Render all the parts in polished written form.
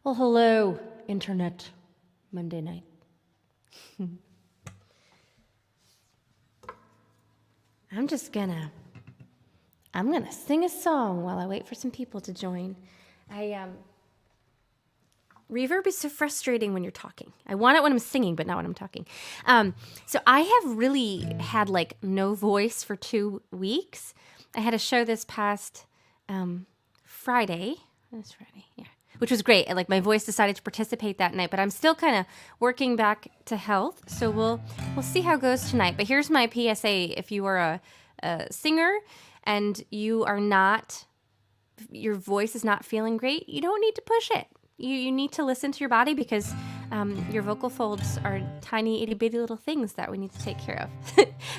Well, hello, Internet. Monday night. I'm gonna sing a song while I wait for some people to join. Reverb is so frustrating when you're talking. I want it when I'm singing, but not when I'm talking. So I have really had like no voice for 2 weeks. I had a show this past Friday. This Friday, yeah, which was great. Like my voice decided to participate that night, but I'm still kind of working back to health. So we'll see how it goes tonight. But here's my PSA: if you are a singer and your voice is not feeling great, you don't need to push it. You need to listen to your body because your vocal folds are tiny, itty-bitty little things that we need to take care of.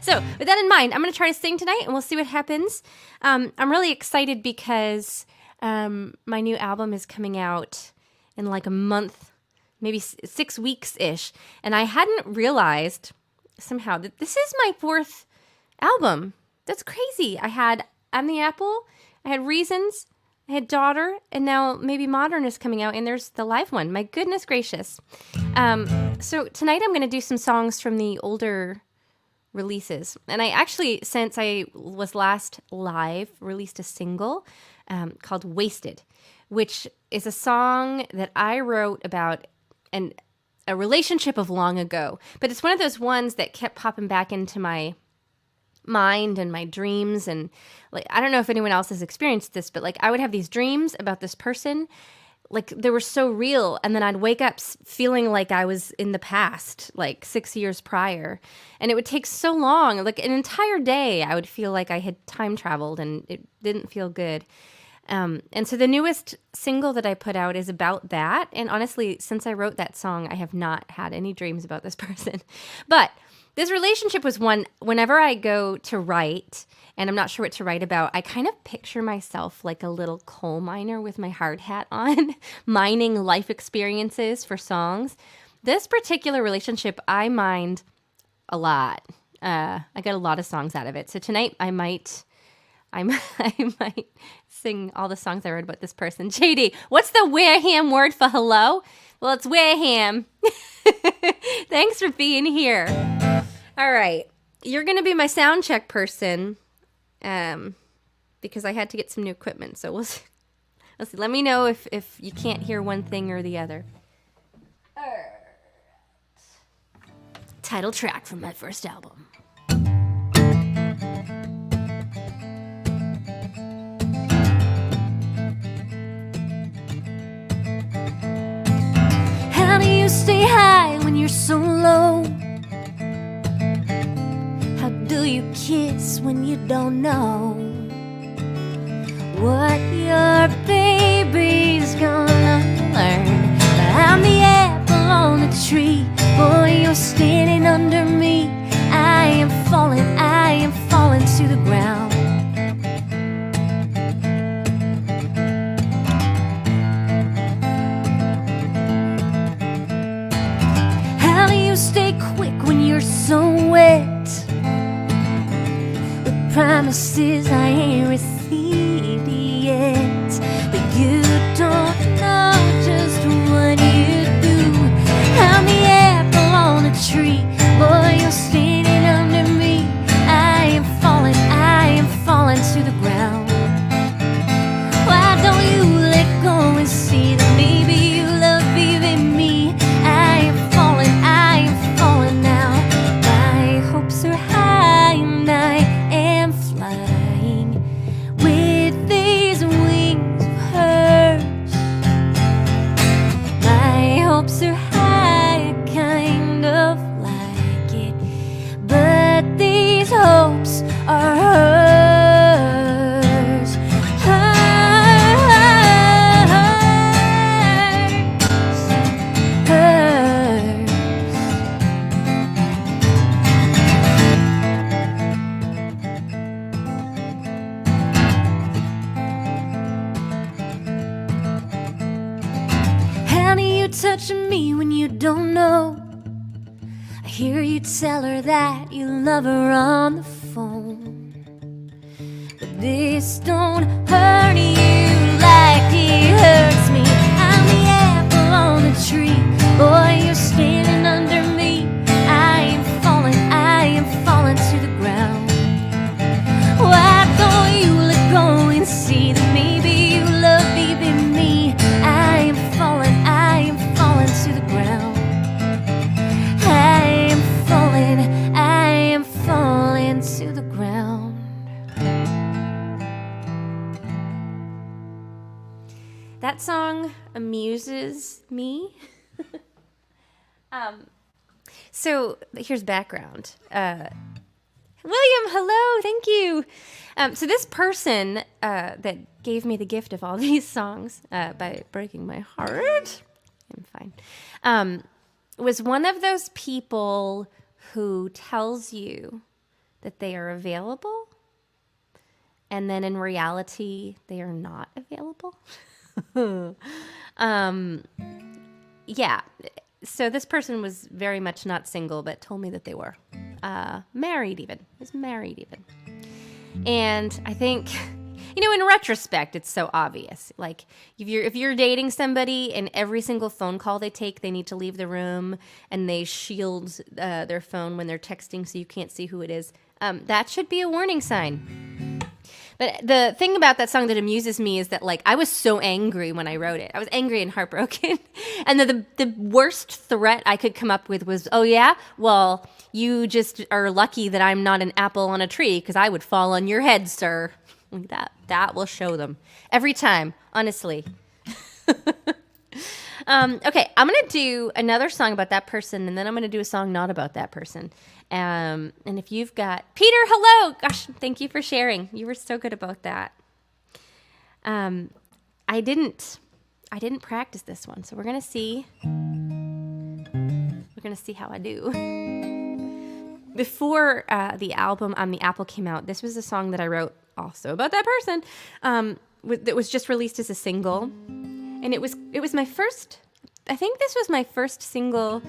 So with that in mind, I'm going to try to sing tonight and we'll see what happens. I'm really excited because my new album is coming out in like a month, maybe 6 weeks-ish. And I hadn't realized somehow that this is my 4th album. That's crazy. I had I'm the Apple, I had Reasons, I had Daughter, and now maybe Modern is coming out, and there's the live one. My goodness gracious. So tonight I'm going to do some songs from the older releases. And I actually, since I was last live, released a single called Wasted, which is a song that I wrote about a relationship of long ago. But it's one of those ones that kept popping back into my mind and my dreams, and like I don't know if anyone else has experienced this, but like I would have these dreams about this person, like they were so real, and then I'd wake up feeling like I was in the past, like 6 years prior, and it would take so long, like an entire day I would feel like I had time traveled, and it didn't feel good. And so the newest single that I put out is about that, and honestly, since I wrote that song, I have not had any dreams about this person. But this relationship was one, whenever I go to write, and I'm not sure what to write about, I kind of picture myself like a little coal miner with my hard hat on, mining life experiences for songs. This particular relationship, I mined a lot. I got a lot of songs out of it. So tonight I might sing all the songs I wrote about this person. JD, what's the Wareham word for hello? Well, it's Wareham. Thanks for being here. All right. You're going to be my sound check person because I had to get some new equipment. So we'll see. Let me know if you can't hear one thing or the other. All right. Title track from my first album. How do you stay high when you're so low? How do you kiss when you don't know what your baby's gonna learn? But I'm the apple on the tree, boy, you're standing under me. I am falling to the ground. How do you stay quick when you're so wet? With promises I ain't received yet, but you don't know just what you do. I'm the apple on the tree, boy, you're standing under me. I am falling to the ground. Why don't you let go and see that maybe you love even me? I am falling now. My hopes are high and I am flying with these wings of hers. My hopes are high, I kind of like it, but these hopes are hers. How do you touch me when you don't know? I hear you tell her that you love her on the phone, but this don't hurt you like it hurts me. I'm the apple that song amuses me. So here's background. William, hello, thank you. So this person that gave me the gift of all these songs by breaking my heart, I'm fine, was one of those people who tells you that they are available, and then in reality, they are not available. Yeah. So this person was very much not single, but told me that they were married even. Was married even. And I think, in retrospect, it's so obvious. Like if you're dating somebody and every single phone call they take, they need to leave the room and they shield their phone when they're texting so you can't see who it is. That should be a warning sign. But the thing about that song that amuses me is that, like, I was so angry when I wrote it. I was angry and heartbroken. And the worst threat I could come up with was, oh, yeah? Well, you just are lucky that I'm not an apple on a tree because I would fall on your head, sir. Like that will show them. Every time, honestly. Okay, I'm going to do another song about that person, and then I'm going to do a song not about that person. And if you've got... Peter, hello! Gosh, thank you for sharing. You were so good about that. I didn't practice this one, so we're going to see... We're going to see how I do. Before the album On the Apple came out, this was a song that I wrote also about that person that was just released as a single. And it was my first... I think this was my first single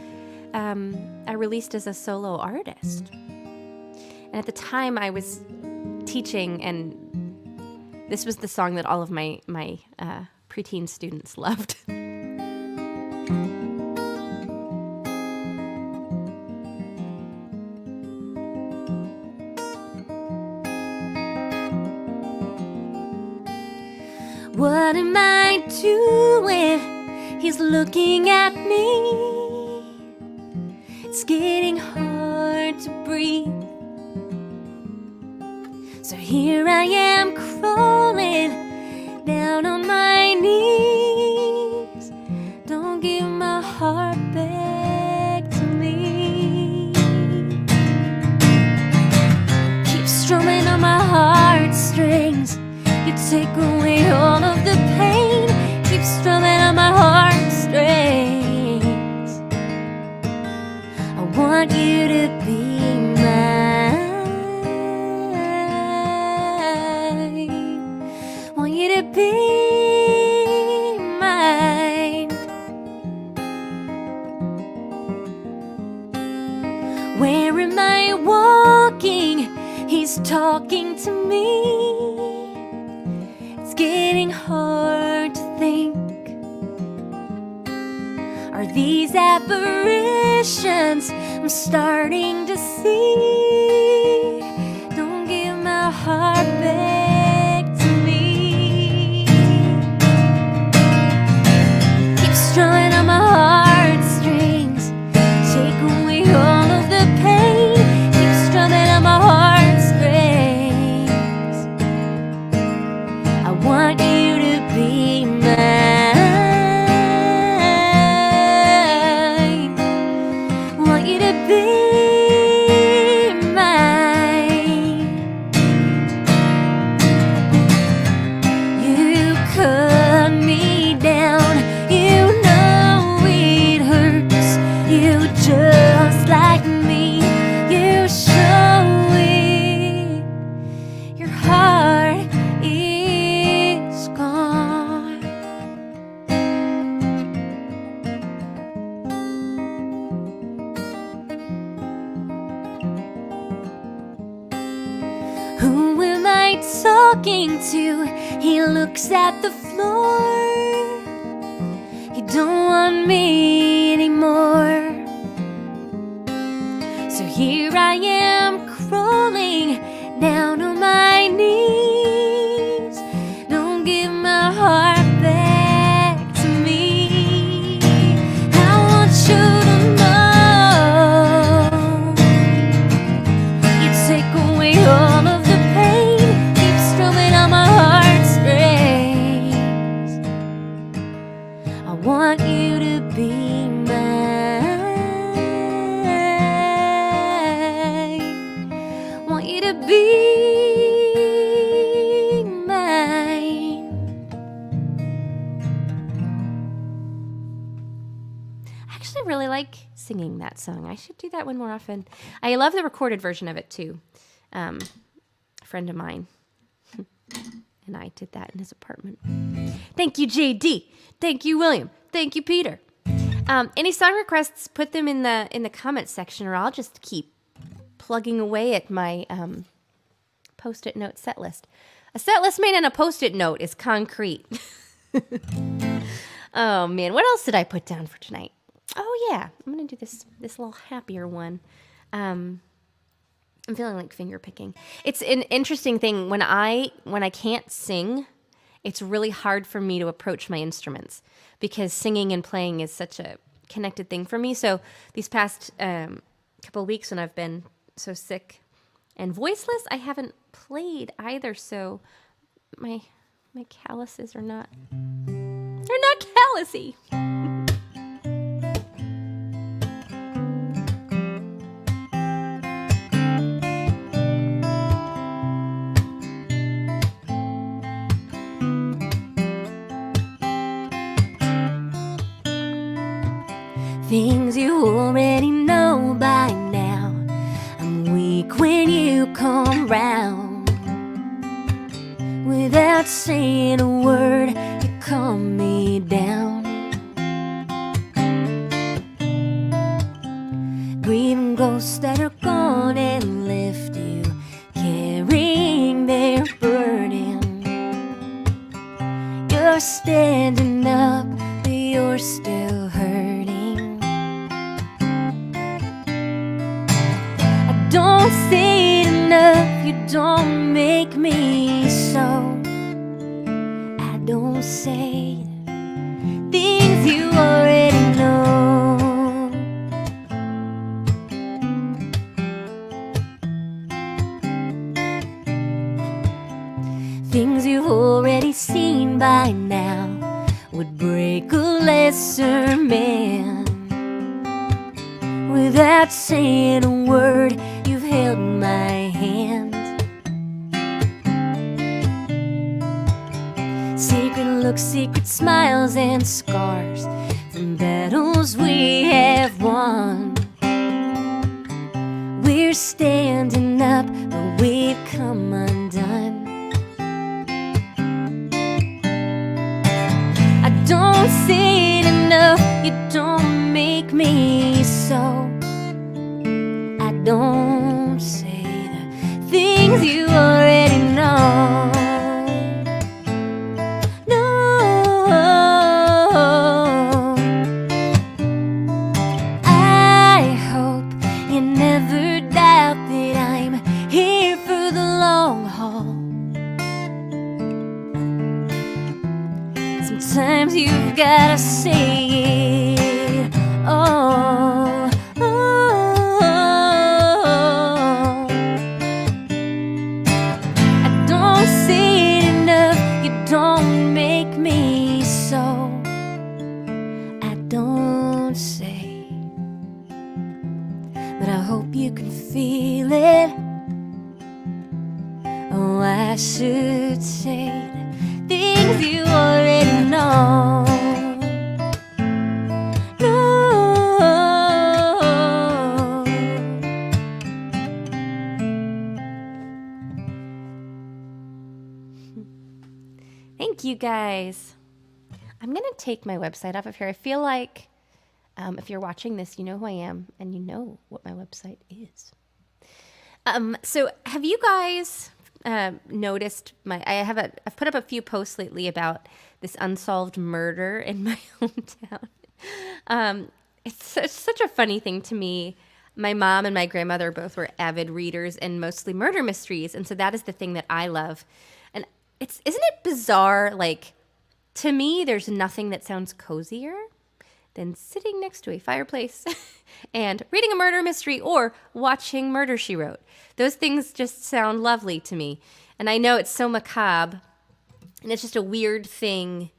I released as a solo artist. And at the time I was teaching, and this was the song that all of my preteen students loved. What am I doing? He's looking at me. It's getting hard to breathe. So here I am crawling down on my knees. Don't give my heart back to me. Keep strumming on my heartstrings. You take away all of the pain. Keep strumming on my heartstrings. I want you to be mine. Want you to be mine. Where am I walking? He's talking to me. Getting hard to think. Are these apparitions I'm starting to see? Don't give my heart back to me. Keep strumming on my heartstrings. Take away all of the pain. Keep strumming on my heartstrings. I want you to be mine. Want you to be mine. You cut me down. You know it hurts. You just like me. You show it. Your heart is gone. Who am I talking to? He looks at the floor. He don't want me anymore. So here I am crawling down on my knees. Don't give my heart back to me. I want you to know. You take away all of the pain. Keep strumming on my heartstrings. like singing that song. I should do that one more often. I love the recorded version of it too. A friend of mine and I did that in his apartment. Thank you, JD. Thank you, William. Thank you, Peter. Any song requests, put them in the comments section, or I'll just keep plugging away at my post-it note set list. A set list made on a post-it note is concrete. Oh man, what else did I put down for tonight? Oh yeah, I'm gonna do this little happier one. I'm feeling like finger picking. It's an interesting thing when I can't sing. It's really hard for me to approach my instruments because singing and playing is such a connected thing for me. So these past couple of weeks when I've been so sick and voiceless, I haven't played either. So my calluses are not, they're not callousy. Things you already know by now. I'm weak when you come round. Without saying a word, you calm me down. Grieving ghosts that are gone and left you carrying their burden. You're standing up, but you're still hurting. Don't say it enough, you don't make me so. I don't say things you already know. Things you've already seen by now would break a lesser man. Without saying a word, you've held my hand. Secret looks, secret smiles and scars from battles we have won. We're standing up, but we've come undone. I don't say it enough, you don't make me so. I don't say the things you already know. No, I hope you never doubt that I'm here for the long haul. Sometimes you've gotta say it all. I don't say it enough, you don't make me so. I don't say, but I hope you can feel it. Oh, I should say the things you already know. Thank you guys. I'm going to take my website off of here. I feel like if you're watching this, you know who I am and you know what my website is. So have you guys noticed I've put up a few posts lately about this unsolved murder in my hometown. It's such a funny thing to me. My mom and my grandmother both were avid readers and mostly murder mysteries. And so that is the thing that I love. And isn't it bizarre? Like, to me, there's nothing that sounds cozier than sitting next to a fireplace and reading a murder mystery or watching Murder, She Wrote. Those things just sound lovely to me. And I know it's so macabre, and it's just a weird thing.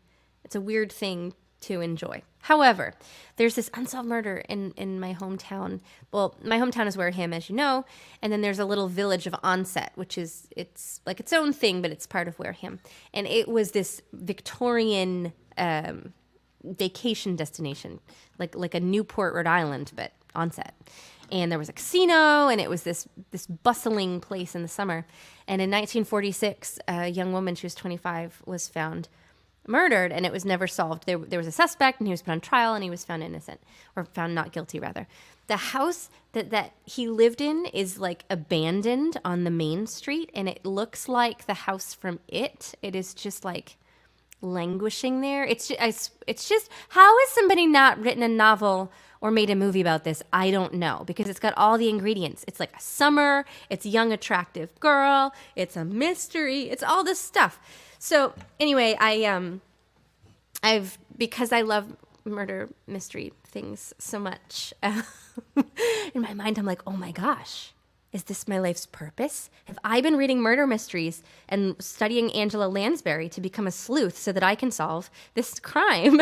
It's a weird thing to enjoy. However, there's this unsolved murder in my hometown. Well, my hometown is Wareham, as you know, and then there's a little village of Onset, which it's like its own thing, but it's part of Wareham. And it was this Victorian vacation destination, like a Newport, Rhode Island, but on set. And there was a casino, and it was this bustling place in the summer. And in 1946, a young woman, she was 25, was found murdered, and it was never solved. There was a suspect, and he was put on trial, and he was found innocent, or found not guilty, rather. The house that he lived in is like abandoned on the main street, and it looks like the house from It. It is just like languishing there. It's just how has somebody not written a novel or made a movie about this? I don't know, because it's got all the ingredients. It's like a summer, it's a young, attractive girl, it's a mystery, it's all this stuff. So anyway, because I love murder mystery things so much, in my mind I'm like, oh my gosh, is this my life's purpose? Have I been reading murder mysteries and studying Angela Lansbury to become a sleuth so that I can solve this crime?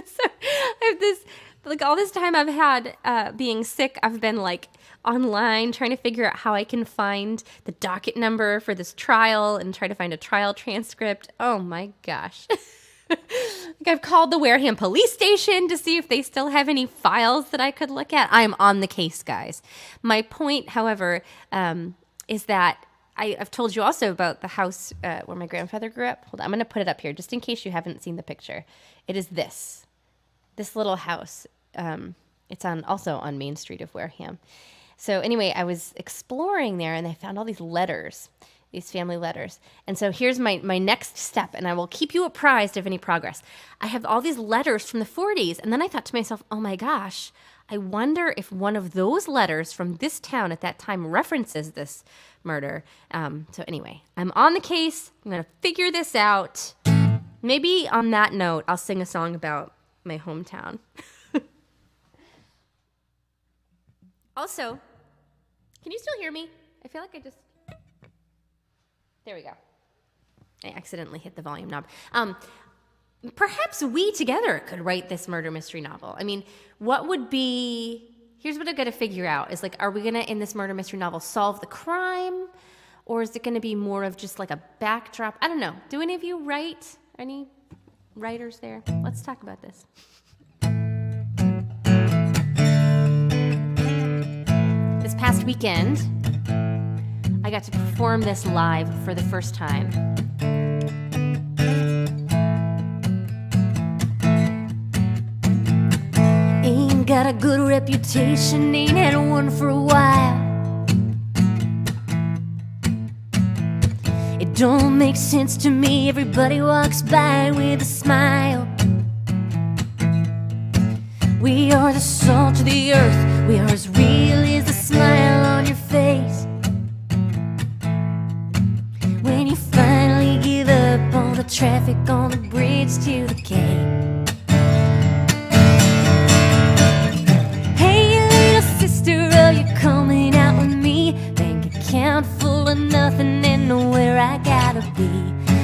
So I have this, like, all this time I've had being sick, I've been like online trying to figure out how I can find the docket number for this trial and try to find a trial transcript. Oh my gosh. Like, I've called the Wareham police station to see if they still have any files that I could look at. I am on the case, guys. My point, however, is that I've told you also about the house where my grandfather grew up. Hold on, I'm going to put it up here just in case you haven't seen the picture. It is this little house. It's also on Main Street of Wareham. So anyway, I was exploring there, and I found all these letters, these family letters. And so here's my next step, and I will keep you apprised of any progress. I have all these letters from the 40s, and then I thought to myself, oh my gosh, I wonder if one of those letters from this town at that time references this murder. So anyway, I'm on the case. I'm going to figure this out. Maybe on that note, I'll sing a song about my hometown. Also, can you still hear me? I feel like there we go. I accidentally hit the volume knob. Perhaps we together could write this murder mystery novel. I mean, here's what I've got to figure out is, like, are we going to, in this murder mystery novel, solve the crime? Or is it going to be more of just like a backdrop? I don't know. Do any of you write? Any writers there? Let's talk about this. This past weekend, I got to perform this live for the first time. Ain't got a good reputation, ain't had one for a while. It don't make sense to me, everybody walks by with a smile. We are the salt of the earth, we are as real as the smile on your face. When you finally give up on the traffic on the bridge to the Cape. Hey little sister, are you coming out with me? Bank account full of nothing and nowhere I gotta be.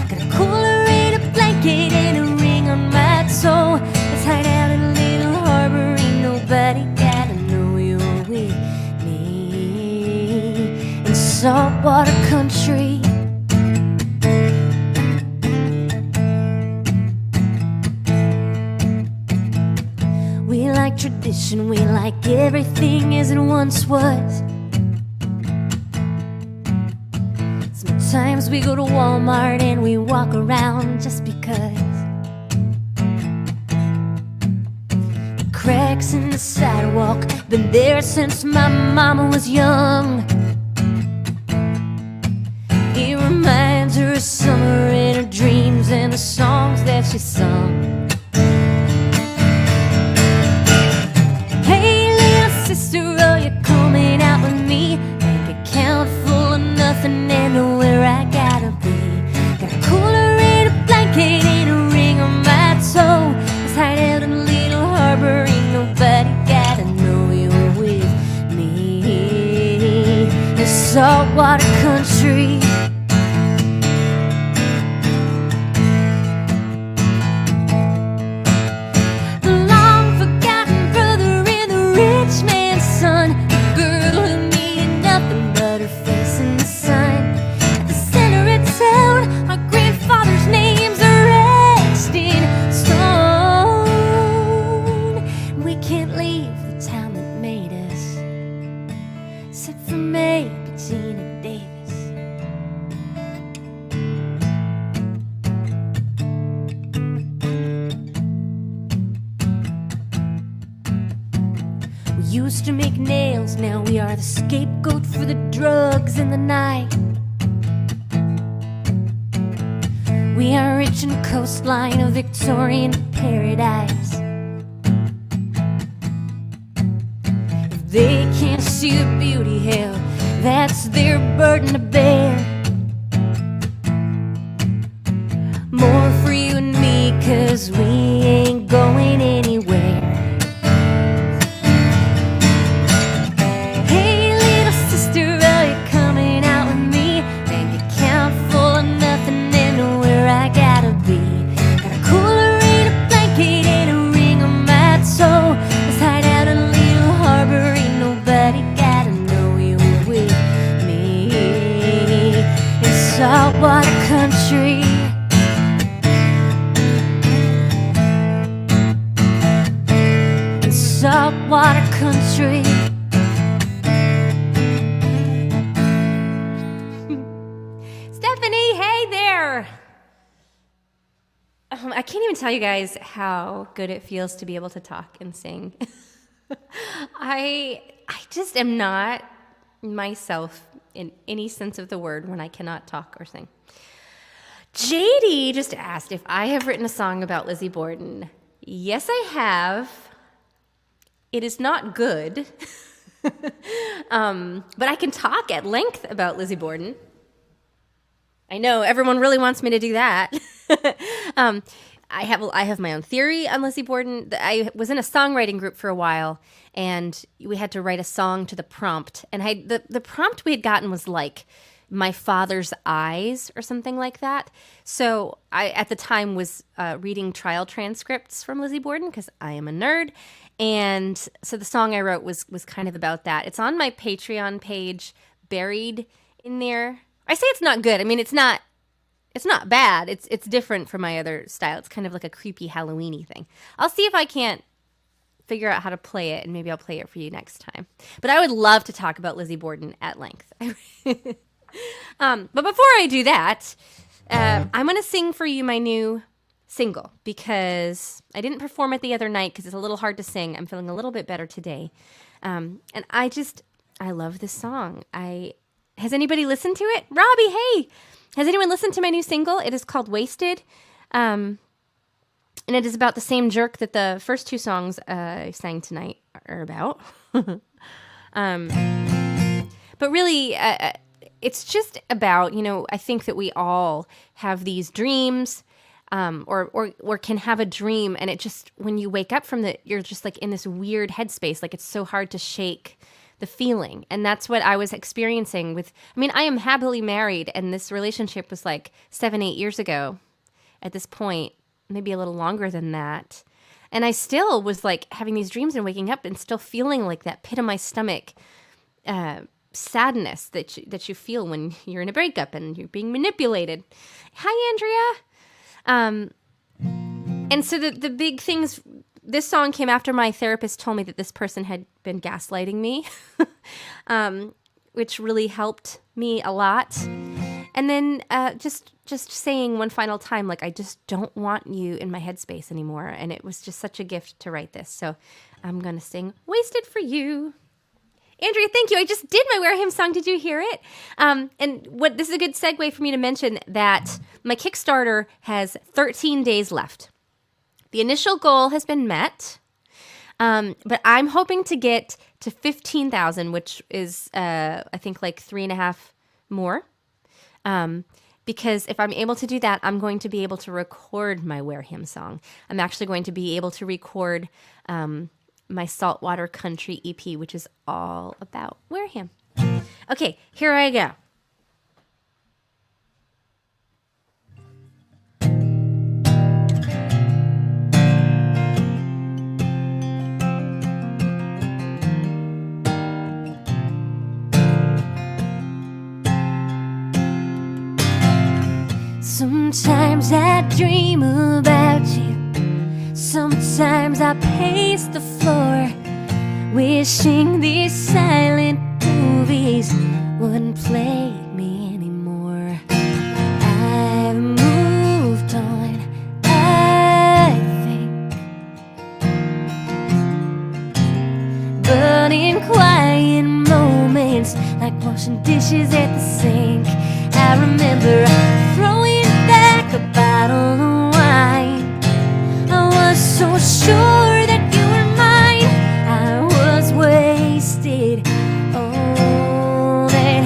Got a cooler and a blanket and a ring on my toe. Let's hide out in a little harbor, ain't nobody gotta know you're with me. In saltwater country, we like tradition, we like everything as it once was. Sometimes we go to Walmart and we walk around just because. The cracks in the sidewalk, been there since my mama was young. It reminds her of summer and her dreams and the songs that she sung. Hey little sister, are you coming out with me? Bank account full of nothing and nowhere I gotta be. Got a cooler and a blanket and a ring on my toe. Let's hide out in a little harbor, ain't nobody gotta know you're with me. In saltwater country, the long forgotten brother and the rich man's son, the girl who needed nothing but her face in the sun. At the center of town, our grandfather's names are etched in stone. used to make nails, now we are the scapegoat for the drugs in the night. We are rich in the coastline of Victorian paradise. If they can't see the beauty, hell, that's their burden to bear. More for you and me, 'cause we ain't going anywhere. Hey little sister, are you coming out with me? Bank account full of nothing and where I gotta be. Got a cooler and a blanket and a ring on my toe. Let's hide out in a little harbor, ain't nobody gotta know you're with me. In saltwater country, saltwater country. Stephanie, hey there. I can't even tell you guys how good it feels to be able to talk and sing. I just am not myself in any sense of the word when I cannot talk or sing. JD just asked if I have written a song about Lizzie Borden. Yes, I have. It is not good, but I can talk at length about Lizzie Borden. I know everyone really wants me to do that. I have my own theory on Lizzie Borden. I was in a songwriting group for a while, and we had to write a song to the prompt. And the prompt we had gotten was like "My Father's Eyes" or something like that. So I, at the time, was reading trial transcripts from Lizzie Borden because I am a nerd. And so the song I wrote was kind of about that. It's on my Patreon page, buried in there. I say it's not good. I mean, it's not bad. It's different from my other style. It's kind of like a creepy Halloween-y thing. I'll see if I can't figure out how to play it, and maybe I'll play it for you next time. But I would love to talk about Lizzie Borden at length. But before I do that, I'm going to sing for you my new single, because I didn't perform it the other night because it's a little hard to sing. I'm feeling a little bit better today. And I love this song. Has anybody listened to it? Robbie, hey! Has anyone listened to my new single? It is called Wasted. And it is about the same jerk that the first two songs I sang tonight are about. But really, it's just about, I think that we all have these dreams, or can have a dream, and it just, when you wake up from you're just like in this weird headspace, like it's so hard to shake the feeling. And that's what I was experiencing I am happily married, and this relationship was like 7-8 years ago at this point, maybe a little longer than that. And I still was like having these dreams and waking up and still feeling like that pit of my stomach, sadness that you feel when you're in a breakup and you're being manipulated. Hi, Andrea. And so the big things, this song came after my therapist told me that this person had been gaslighting me, which really helped me a lot. And then just saying one final time, like, I just don't want you in my headspace anymore. And it was just such a gift to write this. So I'm going to sing Wasted for You. Andrea, thank you. I just did my Wear Him song. Did you hear it? And this is a good segue for me to mention that my Kickstarter has 13 days left. The initial goal has been met, but I'm hoping to get to 15,000, which is, I think, like 3.5 more. Because if I'm able to do that, I'm going to be able to record my Wear Him song. I'm actually going to be able to record my Saltwater Country EP, which is all about Wear Him. Okay, here I go. Sometimes I dream about you. Sometimes I pace the floor, wishing these silent movies wouldn't plague me anymore. I've moved on, I think, but washing dishes at the sink. I remember throwing back a bottle of wine. I was so sure that you were mine. I was wasted all that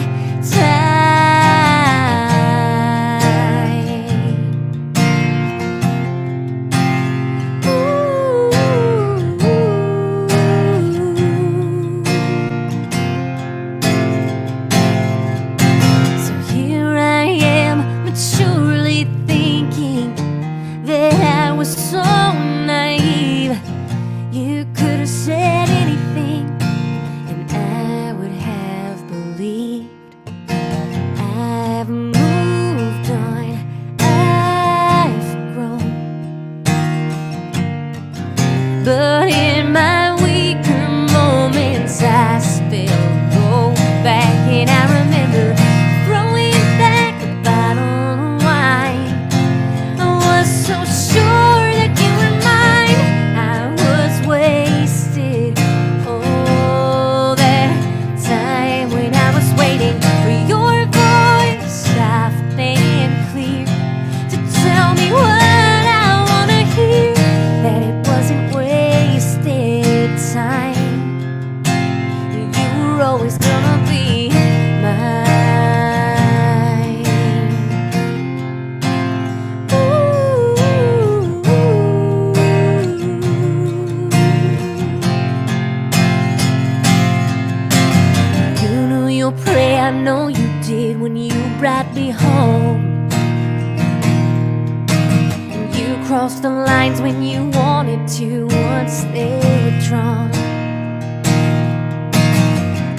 surely thinking that I was so naive. You could have said anything and I would have believed. I've moved on, I've grown, but in my weaker moments I still go back and I remember throwing back a bottle of wine. I was so sure that you were mine. I was wasted all that time when I was waiting for your voice, soft and clear, to tell me what I wanna hear, that it wasn't wasted time. You were always gonna be mine. You knew your prayer, I know you did, when you brought me home. And you crossed the lines when you wanted to, once they were drawn.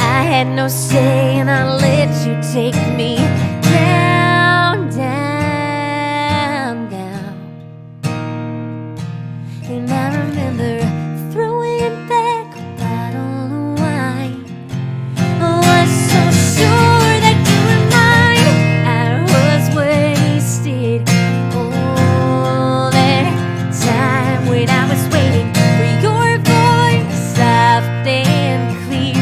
I had no say and I let you take me down, down, down. And I remember throwing back a bottle of wine. I was so sure that you were mine. I was wasted all that time when I was waiting for your voice, soft and clear,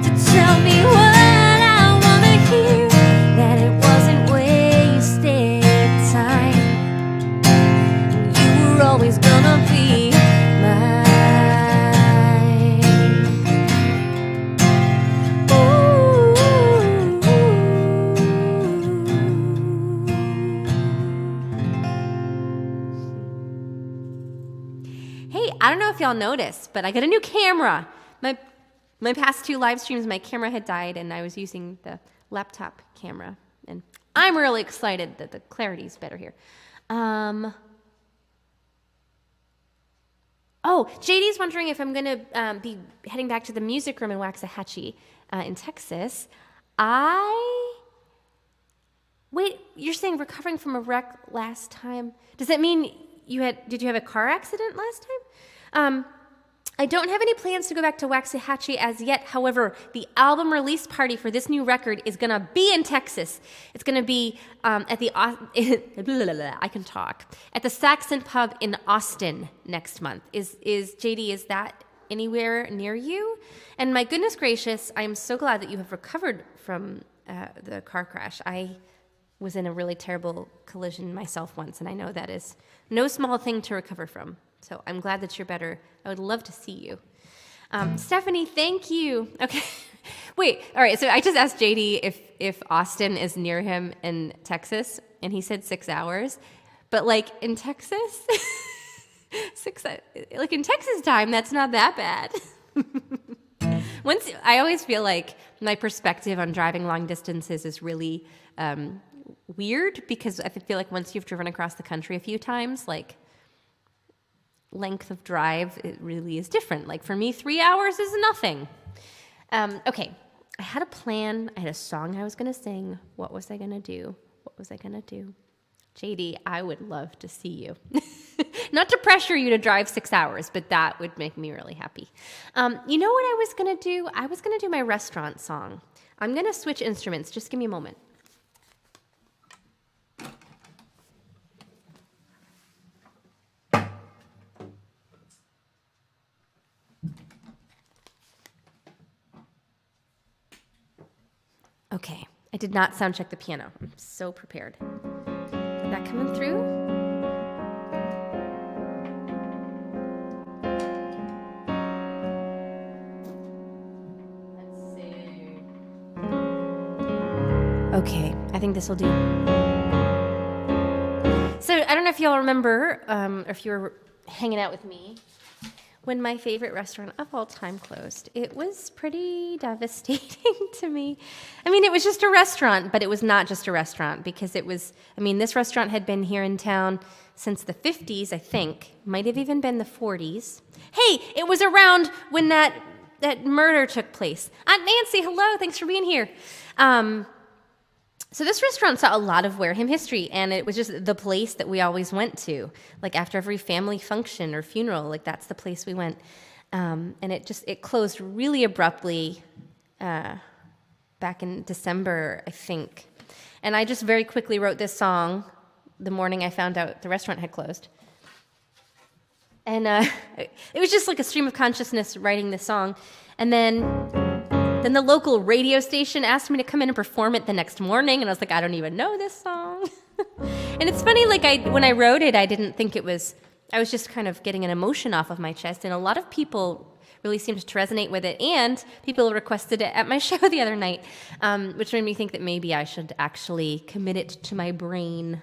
to tell me what I wanna hear, that it wasn't wasted time. You were always gonna be mine. Hey, I don't know if y'all noticed, but I got a new camera. My past two live streams, my camera had died, and I was using the laptop camera. And I'm really excited that the clarity's better here. Oh, JD's wondering if I'm going to be heading back to the music room in Waxahachie in Texas. Wait, you're saying recovering from a wreck last time? Does that mean did you have a car accident last time? I don't have any plans to go back to Waxahachie as yet. However, the album release party for this new record is going to be in Texas. It's going to be at the I can talk. At the Saxon Pub in Austin next month. Is JD, is that anywhere near you? And my goodness gracious, I'm so glad that you have recovered from the car crash. I was in a really terrible collision myself once, and I know that is no small thing to recover from. So I'm glad that you're better. I would love to see you. Stephanie, thank you. Okay. Wait, all right. So I just asked JD if Austin is near him in Texas, and he said 6 hours. But like in Texas, like in Texas time, that's not that bad. I always feel like my perspective on driving long distances is really weird, because I feel like once you've driven across the country a few times, like length of drive, it really is different. Like for me, 3 hours is nothing. Okay, I had a plan. I had a song I was going to sing. What was I going to do? JD, I would love to see you. Not to pressure you to drive 6 hours, but that would make me really happy. You know what I was going to do? I was going to do my restaurant song. I'm going to switch instruments. Just give me a moment. Okay, I did not sound check the piano. I'm so prepared. Is that coming through? Let's see. Okay, I think this will do. So I don't know if y'all remember, or if you were hanging out with me, when my favorite restaurant of all time closed. It was pretty devastating to me. I mean, it was just a restaurant, but it was not just a restaurant because it was, I mean, this restaurant had been here in town since the 50s, I think. Might have even been the 40s. Hey, it was around when that murder took place. Aunt Nancy, hello, thanks for being here. So this restaurant saw a lot of Wareham history, and it was just the place that we always went to. Like after every family function or funeral, like that's the place we went. And it closed really abruptly back in December, I think. And I just very quickly wrote this song the morning I found out the restaurant had closed. And it was just like a stream of consciousness writing this song. And then the local radio station asked me to come in and perform it the next morning, and I was like, I don't even know this song. And it's funny, like when I wrote it, I didn't think it was, I was just kind of getting an emotion off of my chest, and a lot of people really seemed to resonate with it, and people requested it at my show the other night, which made me think that maybe I should actually commit it to my brain.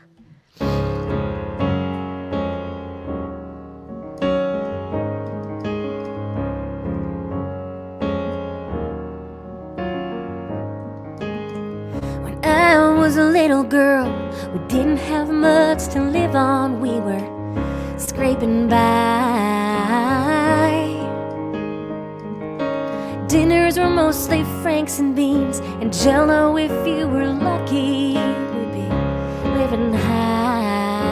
Was a little girl, we didn't have much to live on, we were scraping by. Dinners were mostly franks and beans, and Jell-O if you were lucky, we'd be living high.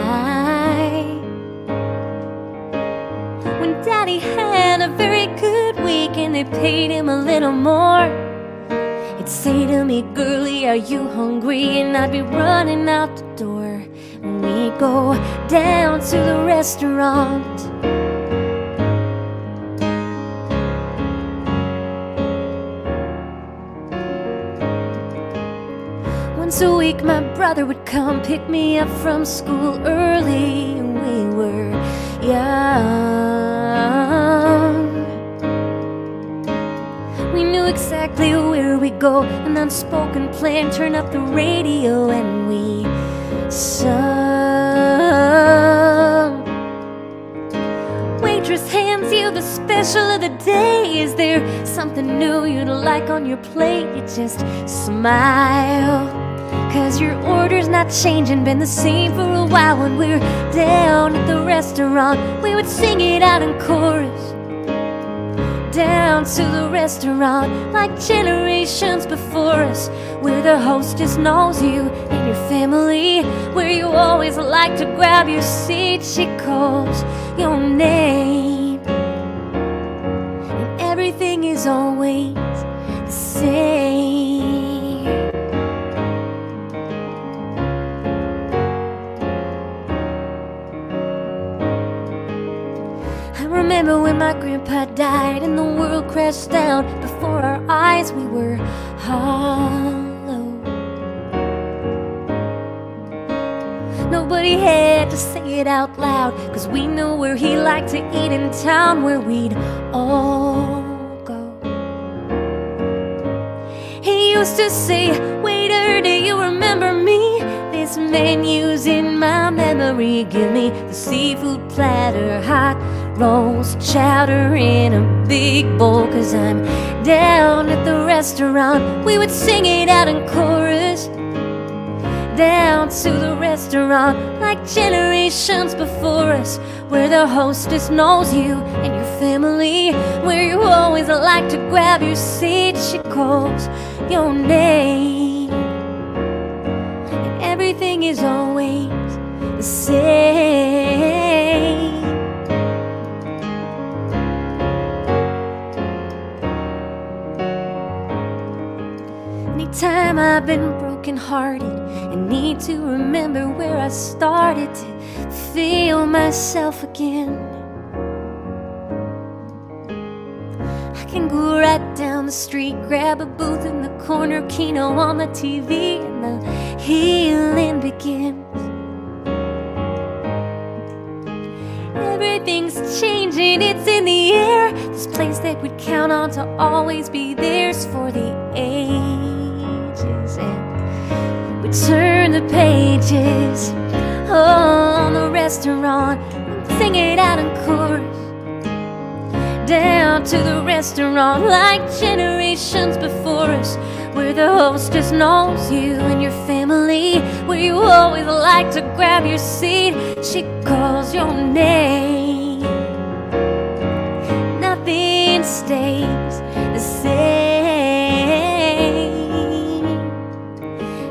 When Daddy had a very good week and they paid him a little more, he'd say to me, girlie, are you hungry? And I'd be running out the door. And we'd go down to the restaurant. Once a week my brother would come pick me up from school early, and we were young. We knew exactly where we go, an unspoken plan, turn up the radio and we sung. Waitress hands you the special of the day. Is there something new you'd like on your plate? You just smile, 'cause your order's not changing, been the same for a while. When we're down at the restaurant, we would sing it out in chorus. Down to the restaurant, like generations before us, where the hostess knows you and your family, where you always like to grab your seat. She calls your name, and everything is always the same. I remember when my grandpa died and the world crashed down before our eyes. We were hollow. Nobody had to say it out loud, 'cause we knew where he liked to eat in town, where we'd all go. He used to say, waiter, do you remember me? This menu's in my memory. Give me the seafood platter, hot rolls, chowder in a big bowl, 'cause I'm down at the restaurant. We would sing it out in chorus. Down to the restaurant, like generations before us, where the hostess knows you and your family, where you always like to grab your seat. She calls your name, and everything is always the same. Anytime I've been broken-hearted and need to remember where I started to feel myself again, I can go right down the street, grab a booth in the corner, Kino on the TV, and the healing begins. Everything's changing, it's in the air. This place that we'd count on to always be theirs for the ages. And we turn the pages, on the restaurant, sing it out in chorus. Down to the restaurant like generations before us, where the hostess knows you and your family, where you always like to grab your seat. She calls your name. Nothing stays the same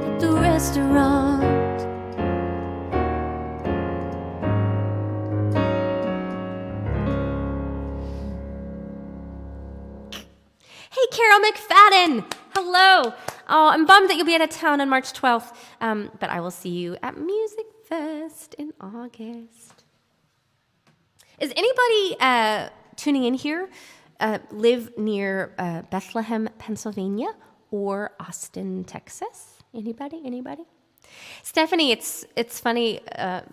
at the restaurant. Hey, Carol McFadden! Hello! Oh, I'm bummed that you'll be out of town on March 12th, but I will see you at Music Fest in August. Is anybody tuning in here live near Bethlehem, Pennsylvania, or Austin, Texas? Anybody? Stephanie, it's funny.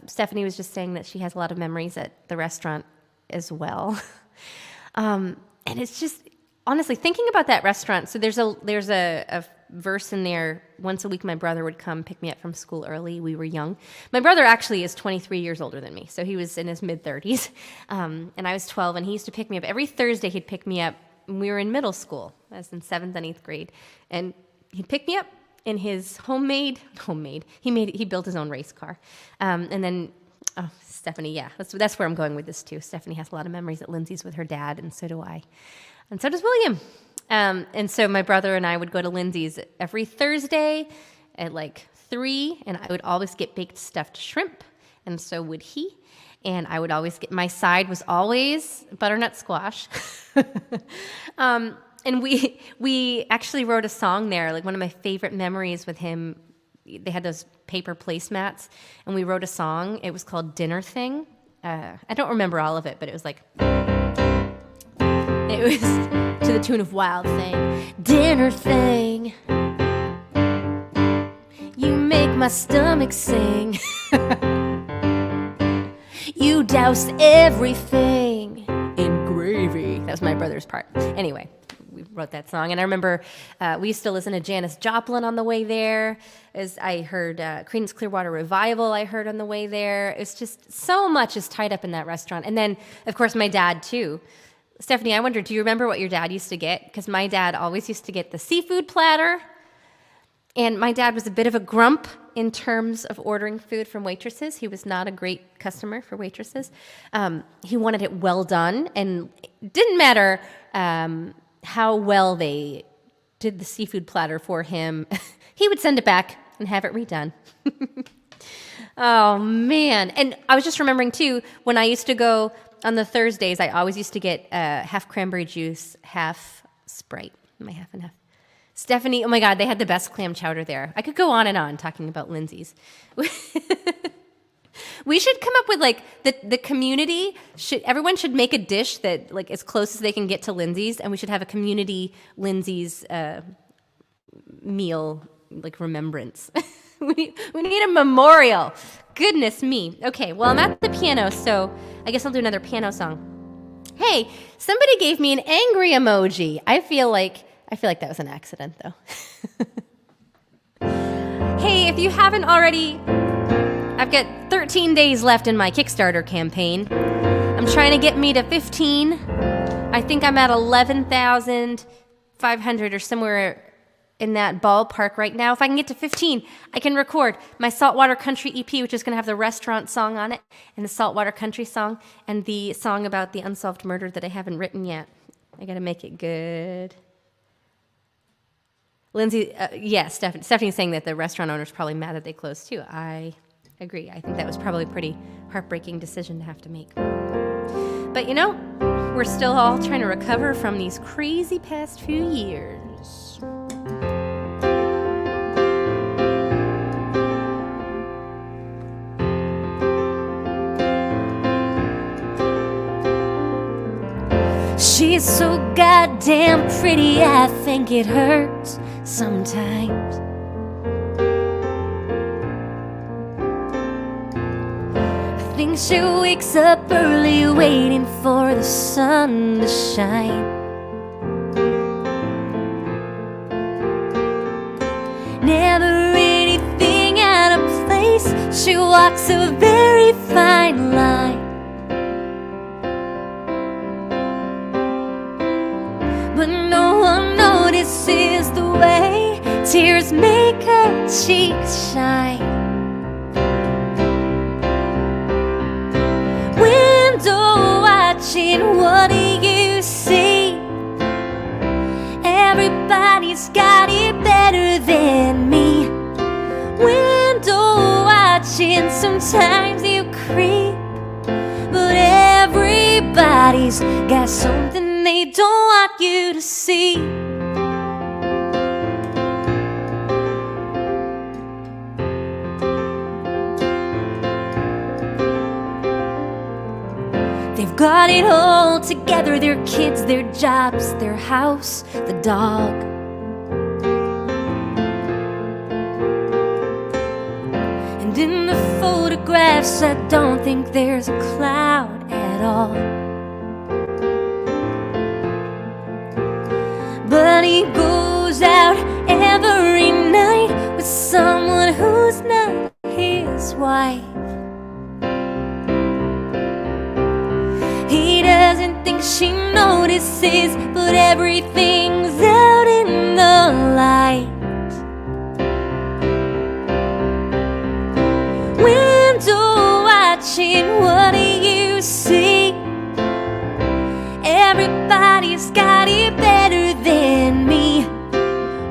Stephanie was just saying that she has a lot of memories at the restaurant as well. And it's just, honestly, thinking about that restaurant, so there's a verse in there. Once a week, my brother would come pick me up from school early. We were young. My brother actually is 23 years older than me, so he was in his mid-30s, and I was 12, and he used to pick me up. Every Thursday, he'd pick me up when we were in middle school. I was in 7th and 8th grade, and he'd pick me up in his homemade, he built his own race car, and then, oh, Stephanie, yeah, that's where I'm going with this, too. Stephanie has a lot of memories at Lindsay's with her dad, and so do I. And so does William. And so my brother and I would go to Lindsay's every Thursday at like 3, and I would always get baked stuffed shrimp, and so would he. And I would always get, my side was always butternut squash. And we actually wrote a song there, like one of my favorite memories with him. They had those paper placemats, and we wrote a song. It was called Dinner Thing. I don't remember all of it, but it was like... It was to the tune of Wild Thing. Dinner thing, you make my stomach sing. You douse everything in gravy. That was my brother's part. Anyway, we wrote that song, and I remember we used to listen to Janis Joplin on the way there. As I heard Creedence Clearwater Revival, I heard on the way there. It's just so much is tied up in that restaurant. And then, of course, my dad too. Stephanie, I wonder, do you remember what your dad used to get? Because my dad always used to get the seafood platter. And my dad was a bit of a grump in terms of ordering food from waitresses. He was not a great customer for waitresses. He wanted it well done. And it didn't matter how well they did the seafood platter for him. He would send it back and have it redone. Oh, man. And I was just remembering, too, when I used to go... On the Thursdays, I always used to get half cranberry juice, half Sprite. My half and half. Stephanie, oh my God, they had the best clam chowder there. I could go on and on talking about Lindsay's. We should come up with like the community. Everyone should make a dish that like as close as they can get to Lindsay's, and we should have a community Lindsay's meal like remembrance. We need a memorial. Goodness me. Okay, well, I'm at the piano, so I guess I'll do another piano song. Hey, somebody gave me an angry emoji. I feel like that was an accident, though. Hey, if you haven't already, I've got 13 days left in my Kickstarter campaign. I'm trying to get me to 15. I think I'm at 11,500 or somewhere in that ballpark right now. If I can get to 15, I can record my Saltwater Country EP, which is going to have the restaurant song on it, and the Saltwater Country song, and the song about the unsolved murder that I haven't written yet. I got to make it good. Lindsay, Stephanie's saying that the restaurant owner's probably mad that they closed too. I agree. I think that was probably a pretty heartbreaking decision to have to make. But you know, we're still all trying to recover from these crazy past few years. She's so goddamn pretty, I think it hurts sometimes. I think she wakes up early, waiting for the sun to shine. Never anything out of place, she walks a very fine line. But no one notices the way tears make her cheeks shine. Window watching, what do you see? Everybody's got it better than me. Window watching, sometimes you creep, but everybody's got something they don't want you to see. They've got it all together, their kids, their jobs, their house, the dog. And in the photographs, I don't think there's a cloud at all. But he goes out every night with someone who's not his wife. He doesn't think she notices, but everything's out in the light. Window watching, what do you see? Everybody's got it better than me.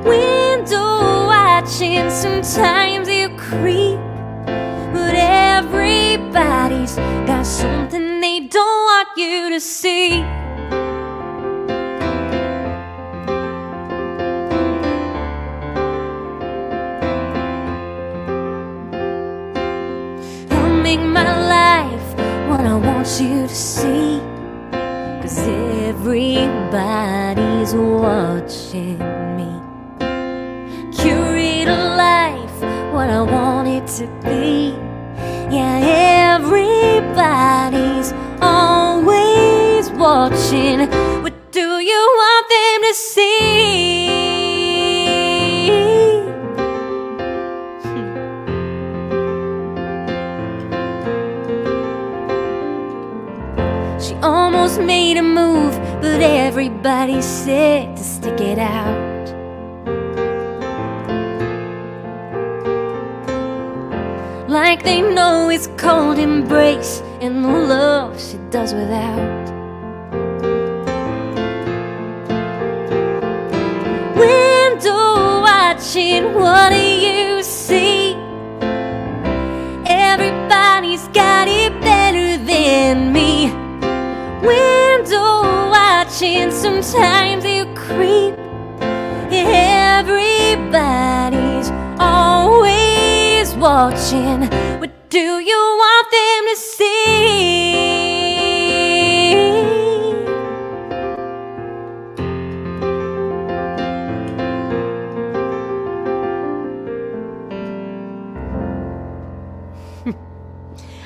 Window watching, sometimes you creep, but everybody's got something they don't want you to see. I'll make my life what I want you to see, 'cause everybody's watching me. Curate a life what I want it to be. Yeah, everybody's always watching. What do you want them to see? She almost made a move, but everybody said to stick it out. Like they know it's cold embrace and the love she does without. Window watching, what do you see? Everybody's got it better than me. Window watching, sometimes you creep. Everybody's always watching. What do you want them to see?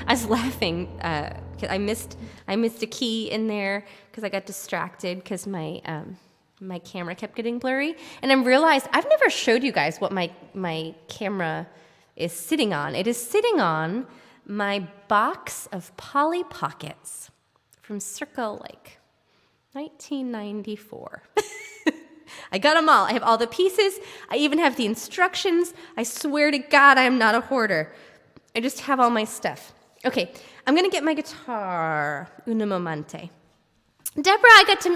I was laughing because I missed a key in there because I got distracted because my camera kept getting blurry, and I realized I've never showed you guys what my camera is sitting on. It is sitting on my box of Polly Pockets from circa like 1994. I got them all. I have all the pieces. I even have the instructions. I swear to God, I am not a hoarder. I just have all my stuff. Okay, I'm gonna get my guitar. Un momento. Deborah,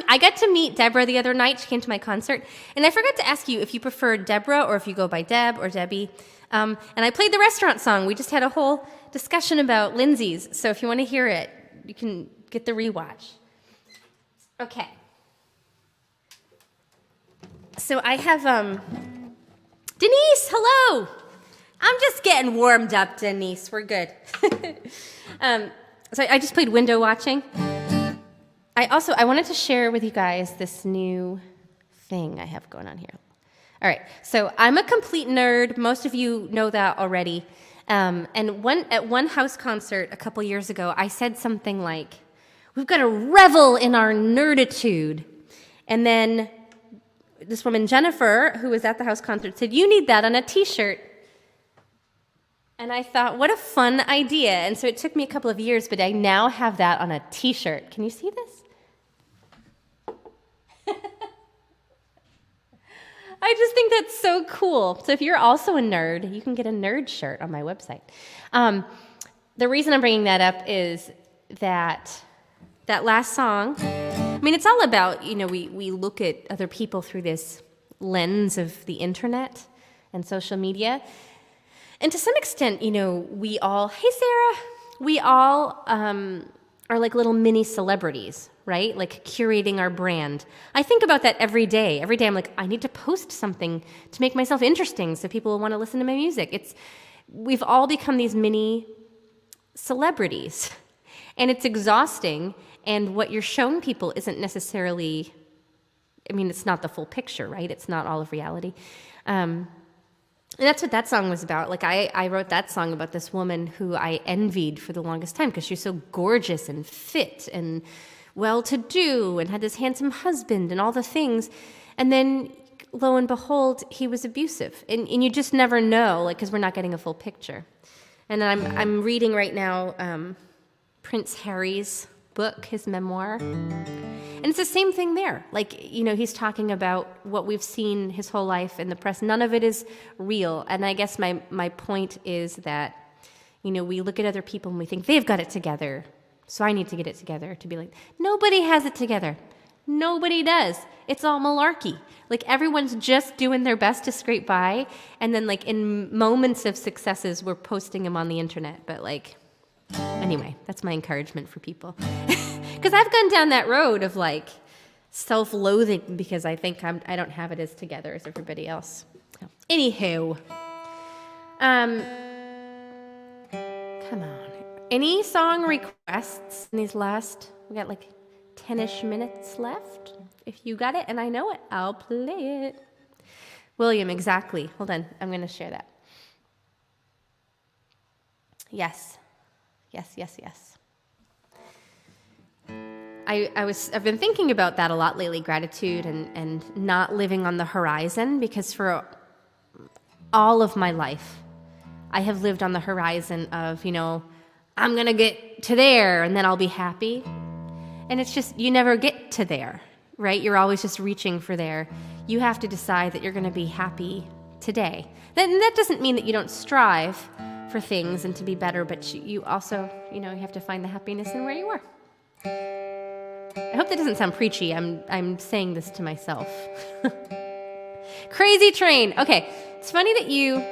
I got to meet Deborah the other night. She came to my concert, and I forgot to ask you if you prefer Deborah or if you go by Deb or Debbie. And I played the restaurant song. We just had a whole discussion about Lindsay's, so if you want to hear it, you can get the rewatch. Okay. So I have Denise. Hello. I'm just getting warmed up, Denise. We're good. So I just played window watching. I wanted to share with you guys this new thing I have going on here. All right, so I'm a complete nerd. Most of you know that already. And at one house concert a couple years ago, I said something like, "We've got to revel in our nerditude." And then this woman, Jennifer, who was at the house concert, said, "You need that on a t-shirt." And I thought, what a fun idea. And so it took me a couple of years, but I now have that on a t-shirt. Can you see this? I just think that's so cool. So if you're also a nerd, you can get a nerd shirt on my website. The reason I'm bringing that up is that last song, I mean, it's all about, we look at other people through this lens of the internet and social media. And to some extent, we all, hey, Sarah, we all are like little mini celebrities, right? Like curating our brand. I think about that every day. Every day I'm like, I need to post something to make myself interesting so people will want to listen to my music. We've all become these mini celebrities. And it's exhausting. And what you're showing people isn't necessarily, it's not the full picture, right? It's not all of reality. And that's what that song was about. Like, I wrote that song about this woman who I envied for the longest time because she was so gorgeous and fit and well-to-do and had this handsome husband and all the things. And then, lo and behold, he was abusive. And you just never know, because we're not getting a full picture. And I'm reading right now Prince Harry's book, his memoir. And it's the same thing there. Like, he's talking about what we've seen his whole life in the press. None of it is real. And I guess my point is that, we look at other people and we think they've got it together. So I need to get it together to be like, nobody has it together. Nobody does. It's all malarkey. Like, everyone's just doing their best to scrape by. And then, like, in moments of successes, we're posting them on the internet. But, anyway, that's my encouragement for people. Because I've gone down that road of self-loathing because I think I don't have it as together as everybody else. So, anywho, come on. Any song requests in these last? We got 10-ish minutes left. If you got it and I know it, I'll play it. William, exactly. Hold on, I'm going to share that. Yes. I've been thinking about that a lot lately, gratitude and not living on the horizon, because for all of my life, I have lived on the horizon of, I'm going to get to there and then I'll be happy. And it's just, you never get to there, right? You're always just reaching for there. You have to decide that you're going to be happy today. That doesn't mean that you don't strive for things and to be better, but you also, you have to find the happiness in where you are. I hope that doesn't sound preachy. I'm saying this to myself. Crazy Train. Okay, it's funny that you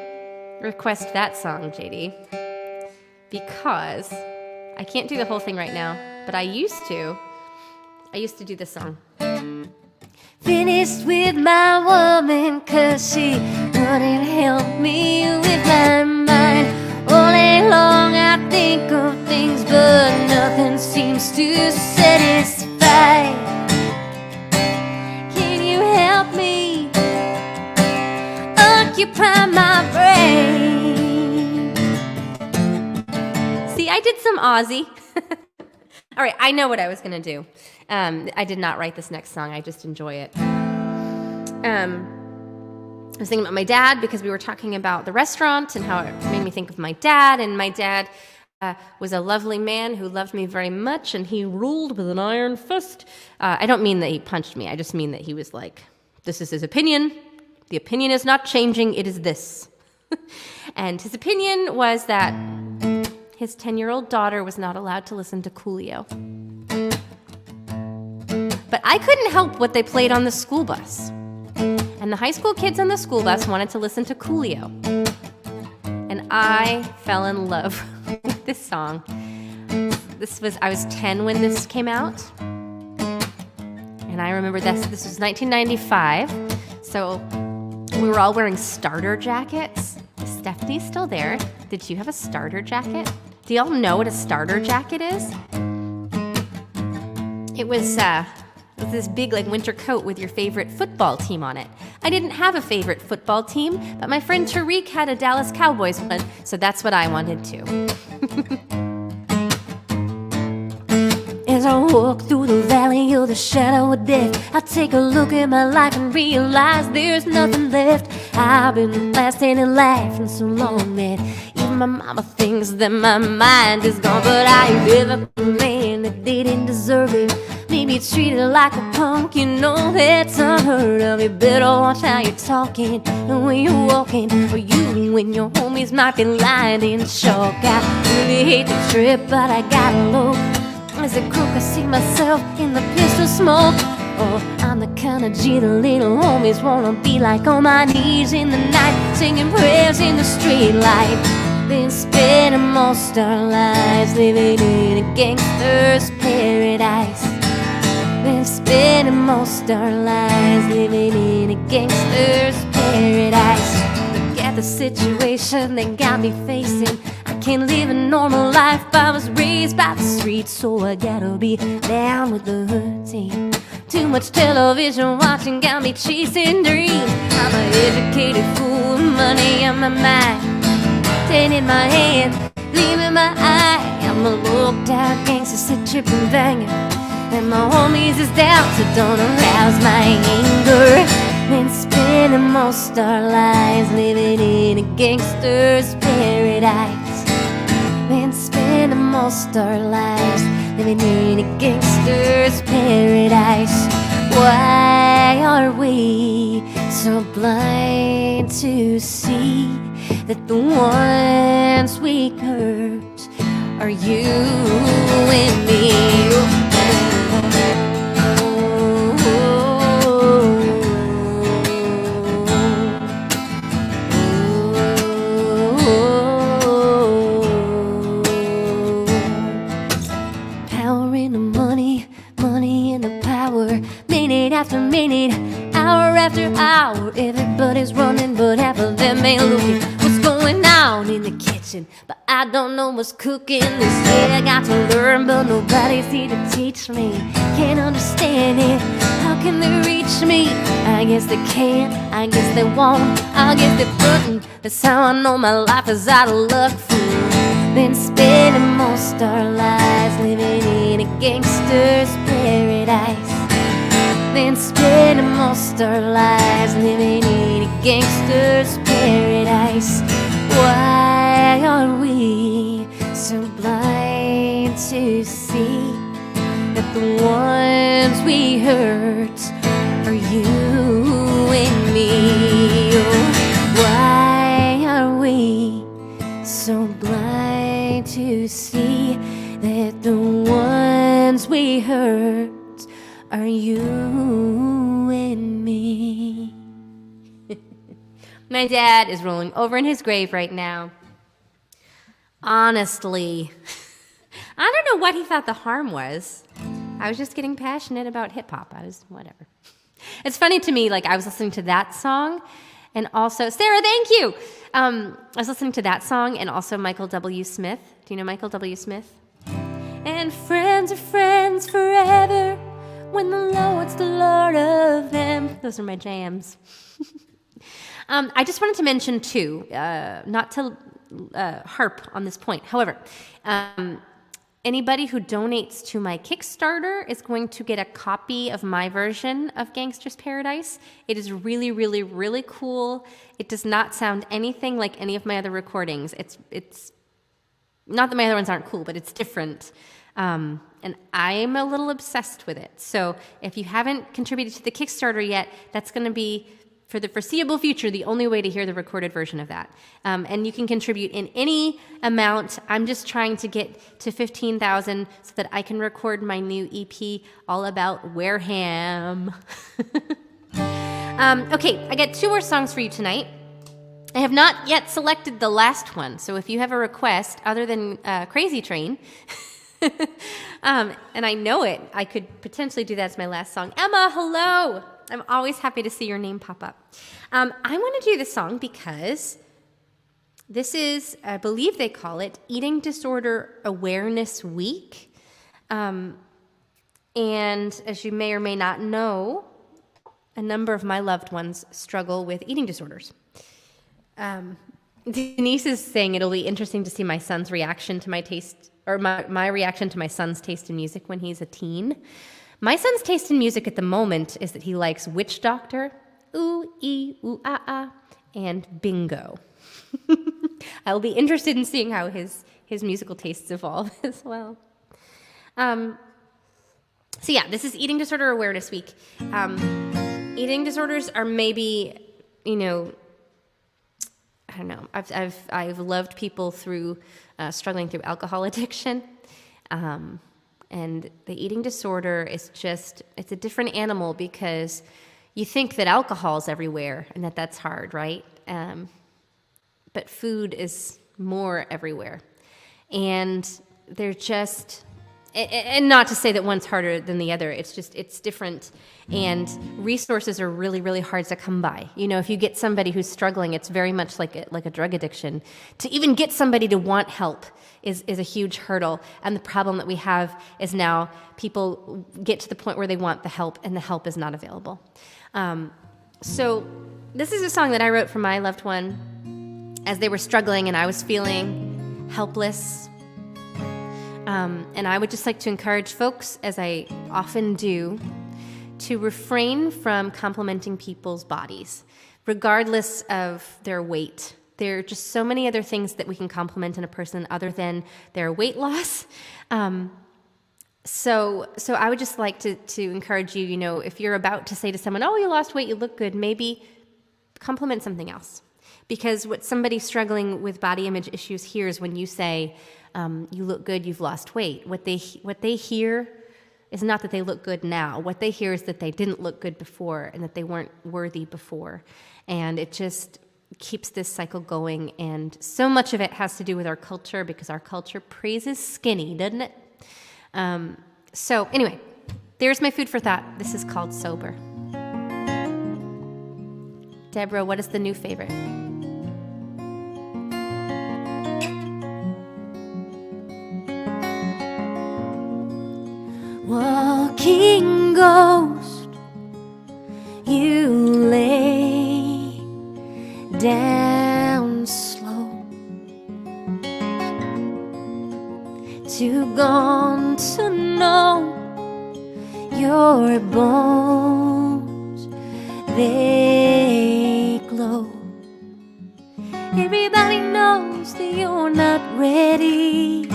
request that song, JD, because I can't do the whole thing right now, but I used to do this song. Finished with my woman 'cause she wouldn't help me with my mind. All day long I think of things, but nothing seems to satisfy. Can you help me occupy my brain? See, I did some Aussie. All right, I know what I was going to do. I did not write this next song. I just enjoy it. I was thinking about my dad because we were talking about the restaurant and how it made me think of my dad. And my dad was a lovely man who loved me very much, and he ruled with an iron fist. I don't mean that he punched me. I just mean that he was like, this is his opinion. The opinion is not changing. It is this. And his opinion was that his 10-year-old daughter was not allowed to listen to Coolio. But I couldn't help what they played on the school bus. And the high school kids on the school bus wanted to listen to Coolio. And I fell in love with this song. I was 10 when this came out. And I remember this was 1995. So we were all wearing starter jackets. Is Stephanie still there? Did you have a starter jacket? Do y'all know what a starter jacket is? It was this big like winter coat with your favorite football team on it. I didn't have a favorite football team, but my friend Tariq had a Dallas Cowboys one, so that's what I wanted too. As I walk through the valley of the shadow of death, I take a look at my life and realize there's nothing left. I've been laughing and laughing so long that even my mama thinks that my mind is gone. But I live up a man that didn't deserve it. Maybe treated like a punk, you know that's unheard of. You better watch how you're talking and when you're walking, or you and your homies might be lying in shock. I really hate the trip, but I gotta look. As a crook, I see myself in the pistol smoke. Oh, I'm the kind of G the little homies wanna be like, on my knees in the night, singing prayers in the street light. Been spending most our lives living in a gangster's paradise. Been spending most our lives living in a gangster's paradise. Look at the situation they got me facing. I can't live a normal life. I was raised by the streets, so I gotta be down with the hood team. Too much television watching got me chasing dreams. I'm an educated fool with money on my mind, ten in my hand, gleam in my eye. I'm a looked out gangster, sit tripping banger, and my homies is down, so don't arouse my anger. Been spending most our lives living in a gangster's paradise. Been spending most our lives living in a gangster's paradise. Why are we so blind to see that the ones we hurt are you and me? Power in the money, money in the power. Minute after minute, hour after hour, everybody's running, but half of them ain't looking. What's going on in the kitchen? But I don't know what's cooking. They say I got to learn, but nobody's here to teach me. Can't understand it. How can they reach me? I guess they can't, I guess they won't, I guess they're frontin'. That's how I know my life is out of luck, fool. Been spending most our lives living in a gangster's paradise. Been spending most our lives living in a gangster's paradise. Why are we so blind to see that the ones we hurt are you and me? Oh, why are we so blind to see that the ones we hurt are you and me? My dad is rolling over in his grave right now. Honestly, I don't know what he thought the harm was. I was just getting passionate about hip hop. Whatever. It's funny to me, like I was listening to that song and also, Sarah, thank you. I was listening to that song and also Michael W. Smith. Do you know Michael W. Smith? And friends are friends forever when the Lord's the Lord of them. Those are my jams. I just wanted to mention too, not to harp on this point. However, anybody who donates to my Kickstarter is going to get a copy of my version of Gangster's Paradise. It is really, really, really cool. It does not sound anything like any of my other recordings. It's not that my other ones aren't cool, but it's different. And I'm a little obsessed with it. So if you haven't contributed to the Kickstarter yet, that's going to be, for the foreseeable future, the only way to hear the recorded version of that. And you can contribute in any amount. I'm just trying to get to 15,000 so that I can record my new EP all about Wareham. Okay, I got 2 more songs for you tonight. I have not yet selected the last one, so if you have a request other than Crazy Train, and I know it, I could potentially do that as my last song. Emma, hello! I'm always happy to see your name pop up. I want to do this song because this is, I believe they call it, Eating Disorder Awareness Week. And as you may or may not know, a number of my loved ones struggle with eating disorders. Denise is saying it'll be interesting to see my son's reaction to my taste, or my reaction to my son's taste in music when he's a teen. My son's taste in music at the moment is that he likes Witch Doctor, ooh, ee, ooh, ah, ah, and bingo. I'll be interested in seeing how his musical tastes evolve as well. So yeah, this is Eating Disorder Awareness Week. Eating disorders are maybe, I don't know. I've loved people through struggling through alcohol addiction, and the eating disorder is it's a different animal because you think that alcohol is everywhere and that's hard, right? But food is more everywhere, and they're just. And not to say that one's harder than the other. It's different. And resources are really, really hard to come by. If you get somebody who's struggling, it's very much like a drug addiction. To even get somebody to want help is a huge hurdle. And the problem that we have is now people get to the point where they want the help, and the help is not available. So this is a song that I wrote for my loved one as they were struggling, and I was feeling helpless. And I would just like to encourage folks, as I often do, to refrain from complimenting people's bodies, regardless of their weight. There are just so many other things that we can compliment in a person other than their weight loss. So I would just like to encourage you, if you're about to say to someone, oh, you lost weight, you look good, maybe compliment something else. Because what somebody struggling with body image issues hears when you say, you look good, you've lost weight, what they hear is not that they look good now. What they hear is that they didn't look good before and that they weren't worthy before. And it just keeps this cycle going. And so much of it has to do with our culture, because our culture praises skinny, doesn't it? So anyway, there's my food for thought. This is called Sober. Deborah, what is the new favorite? Walking ghost, you lay down slow, too gone to know your bones, they glow. Everybody knows that you're not ready.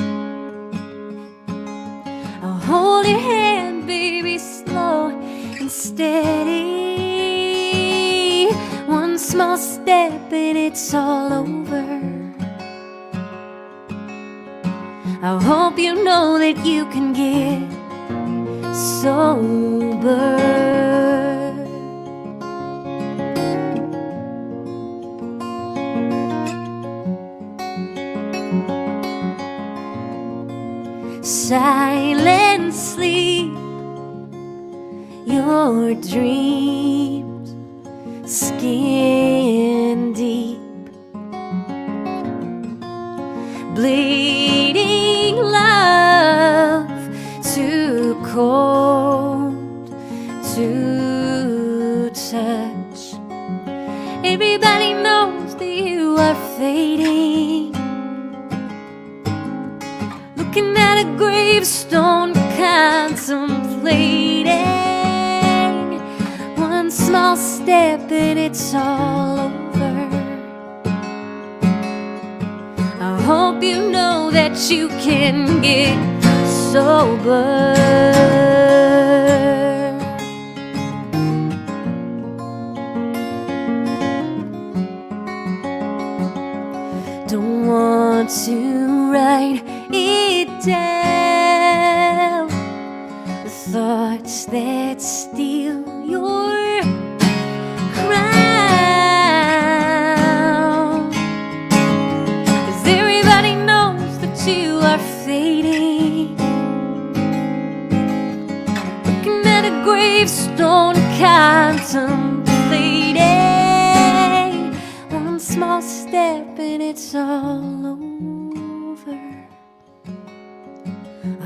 I'll hold your hand, baby, slow and steady. One small step and it's all over. I hope you know that you can get sober. Silent sleep, your dreams skin deep, bleeding love, too cold to touch. Everybody knows that you are fading, looking at a gravestone, contemplating. One small step and it's all over. I hope you know that you can get sober. Don't want to write it down, the thoughts that steal your crown, 'cause everybody knows that you are fading, looking at a gravestone, contemplating. One small step and it's all over. I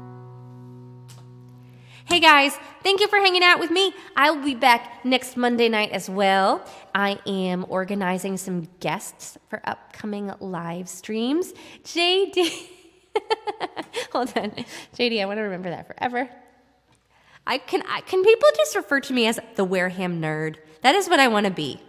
Hey guys, thank you for hanging out with me. I'll be back next Monday night as well. I am organizing some guests for upcoming live streams. JD, hold on. JD, I want to remember that forever. Can people just refer to me as the Wareham nerd? That is what I want to be.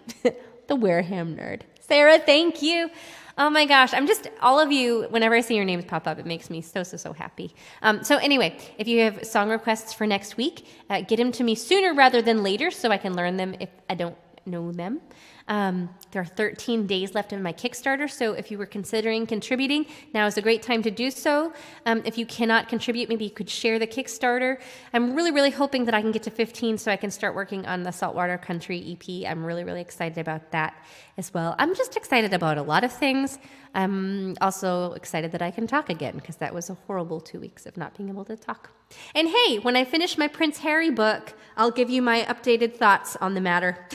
The Wareham nerd. Sarah, thank you. Oh my gosh, all of you, whenever I see your names pop up, it makes me so happy. So anyway, if you have song requests for next week, get them to me sooner rather than later so I can learn them if I don't know them. There are 13 days left in my Kickstarter, so if you were considering contributing, now is a great time to do so. If you cannot contribute, maybe you could share the Kickstarter. I'm really hoping that I can get to 15 so I can start working on the Saltwater Country EP. I'm really excited about that as well. I'm just excited about a lot of things. I'm also excited that I can talk again because that was a horrible 2 weeks of not being able to talk. And hey, when I finish my Prince Harry book, I'll give you my updated thoughts on the matter.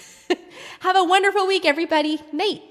Have a wonderful week, everybody. Night.